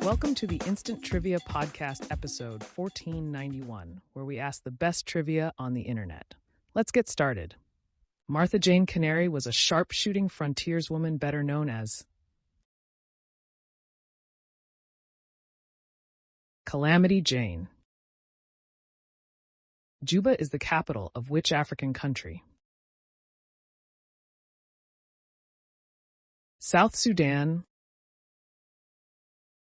Welcome to the Instant Trivia Podcast episode 1491, where we ask the best trivia on the internet. Let's get started. Martha Jane Canary was a sharpshooting frontierswoman better known as Calamity Jane. Juba is the capital of which African country? South Sudan.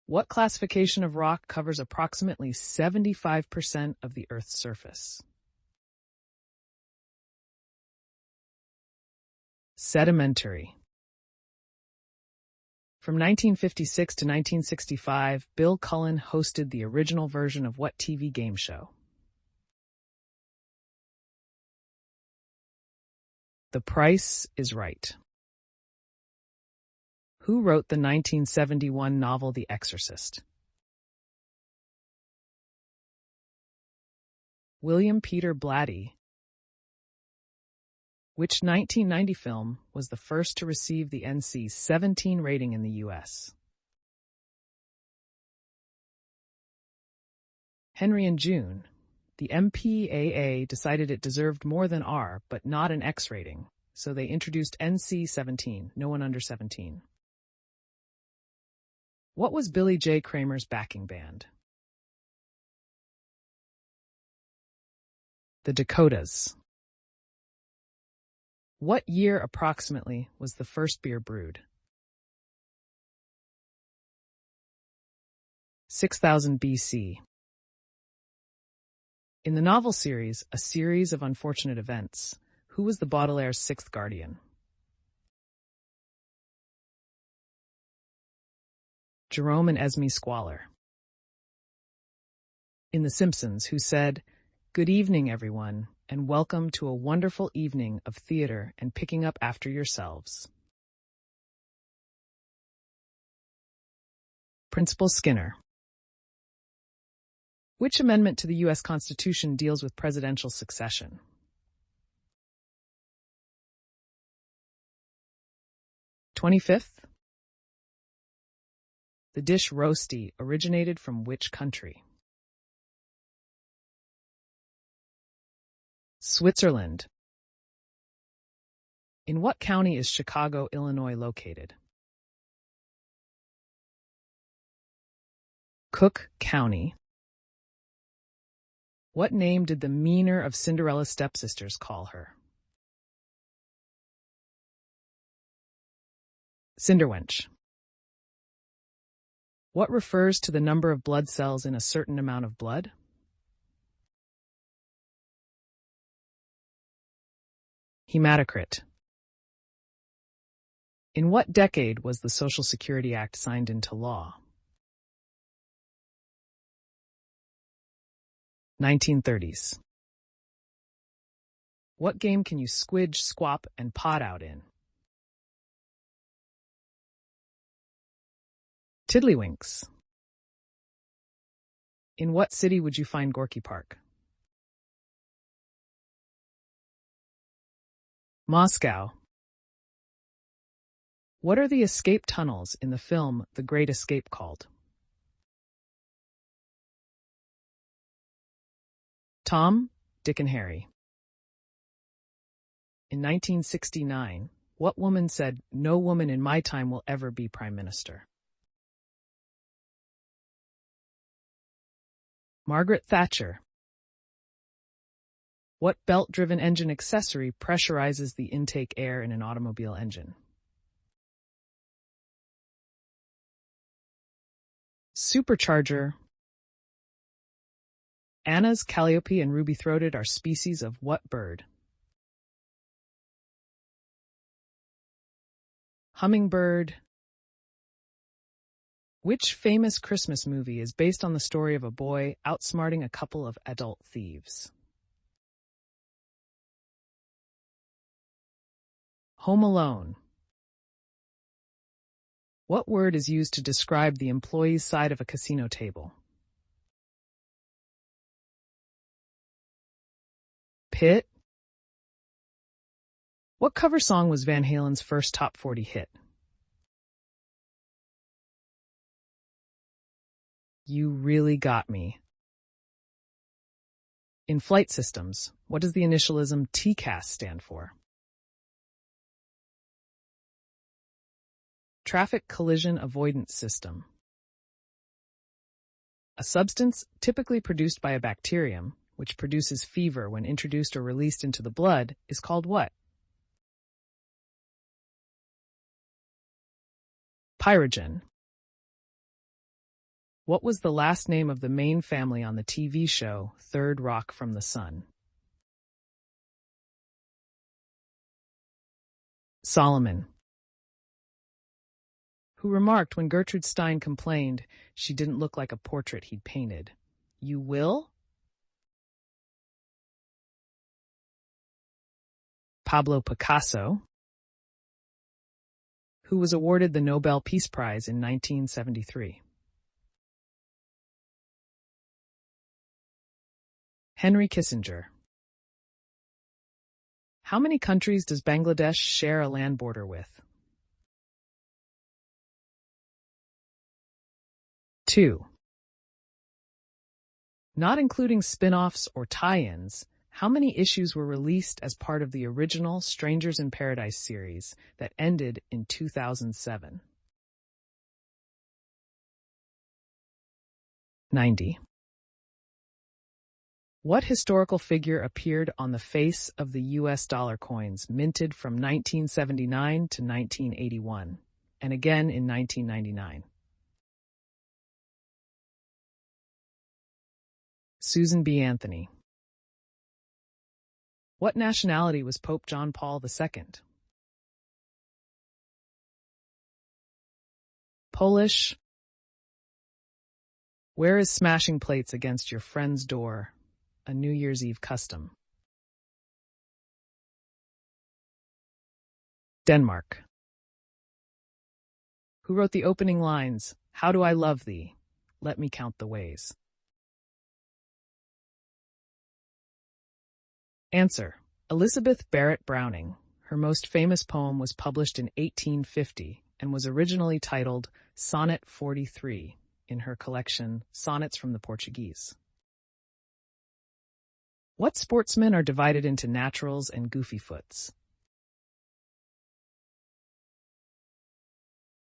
What classification of rock covers approximately 75% of the Earth's surface? Sedimentary. From 1956 to 1965, Bill Cullen hosted the original version of what TV game show? The Price is Right. Who wrote the 1971 novel The Exorcist? William Peter Blatty. Which 1990 film was the first to receive the NC-17 rating in the U.S.? Henry and June. The MPAA decided it deserved more than R, but not an X rating, so they introduced NC-17, no one under 17. What was Billy J. Kramer's backing band? The Dakotas. What year approximately was the first beer brewed? 6000 BC. In the novel series, A Series of Unfortunate Events, who was the Baudelaire's sixth guardian? Jerome and Esme Squalor. In The Simpsons, who said, "Good evening, everyone, and welcome to a wonderful evening of theater and picking up after yourselves." Principal Skinner. Which amendment to the U.S. Constitution deals with presidential succession? The 25th. The dish roasty originated from which country? Switzerland. In what county is Chicago, Illinois located? Cook County. What name did the meaner of Cinderella's stepsisters call her? Cinderwench. What refers to the number of blood cells in a certain amount of blood? Hematocrit. In what decade was the Social Security Act signed into law? 1930s. What game can you squidge, squap, and pot out in? Tiddlywinks. In what city would you find Gorky Park? Moscow. What are the escape tunnels in the film The Great Escape called? Tom, Dick, and Harry. In 1969, what woman said, "No woman in my time will ever be prime minister"? Margaret Thatcher. What belt-driven engine accessory pressurizes the intake air in an automobile engine? Supercharger. Anna's, calliope, and ruby-throated are species of what bird? Hummingbird. Which famous Christmas movie is based on the story of a boy outsmarting a couple of adult thieves? Home Alone. What word is used to describe the employee's side of a casino table? Pit. What cover song was Van Halen's first top 40 hit? You really got me. In flight systems, what does the initialism TCAS stand for? Traffic Collision Avoidance System. A substance typically produced by a bacterium, which produces fever when introduced or released into the blood, is called what? Pyrogen. What was the last name of the main family on the TV show Third Rock from the Sun? Solomon. Who remarked when Gertrude Stein complained she didn't look like a portrait he'd painted, "You will?" Pablo Picasso. Who was awarded the Nobel Peace Prize in 1973. Henry Kissinger. How many countries does Bangladesh share a land border with? 2. Not including spin-offs or tie-ins, how many issues were released as part of the original Strangers in Paradise series that ended in 2007? 90. What historical figure appeared on the face of the U.S. dollar coins minted from 1979 to 1981, and again in 1999? Susan B. Anthony. What nationality was Pope John Paul II? Polish. Where is smashing plates against your friend's door a New Year's Eve custom? Denmark. Who wrote the opening lines, "How do I love thee? Let me count the ways"? Answer: Elizabeth Barrett Browning. Her most famous poem was published in 1850 and was originally titled Sonnet 43 in her collection Sonnets from the Portuguese. What sportsmen are divided into naturals and goofy-foots?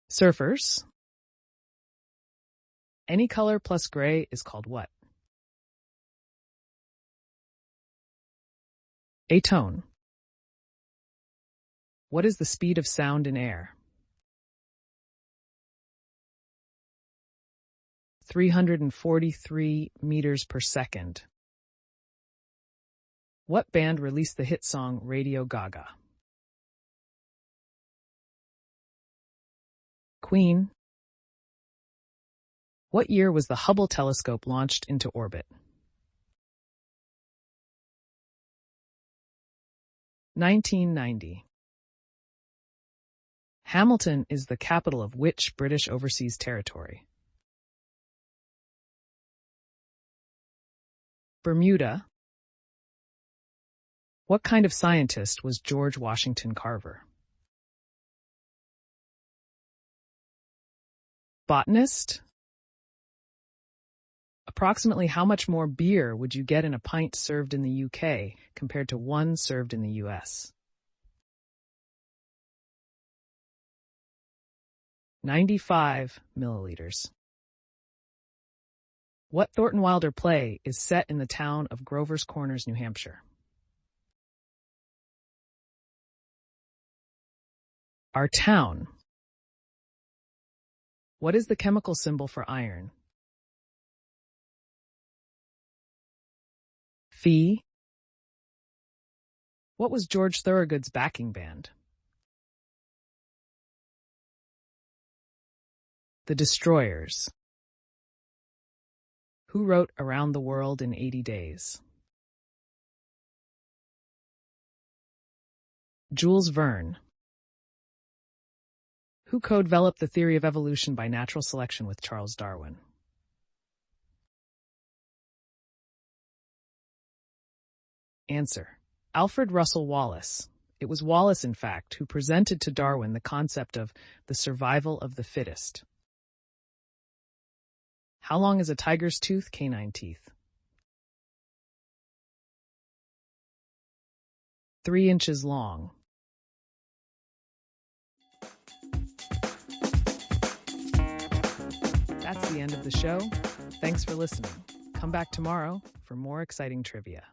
Surfers. Any color plus gray is called what? A tone. What is the speed of sound in air? 343 meters per second. What band released the hit song Radio Gaga? Queen. What year was the Hubble telescope launched into orbit? 1990. Hamilton is the capital of which British overseas territory? Bermuda. What kind of scientist was George Washington Carver? Botanist. Approximately how much more beer would you get in a pint served in the UK compared to one served in the US? 95 milliliters. What Thornton Wilder play is set in the town of Grover's Corners, New Hampshire? Our town. What is the chemical symbol for iron? Phi. What was George Thorogood's backing band? The Destroyers. Who wrote Around the World in 80 Days? Jules Verne. Who co-developed the theory of evolution by natural selection with Charles Darwin? Answer: Alfred Russel Wallace. It was Wallace, in fact, who presented to Darwin the concept of the survival of the fittest. How long is a tiger's tooth? Canine teeth. 3 inches long. That's the end of the show. Thanks for listening. Come back tomorrow for more exciting trivia.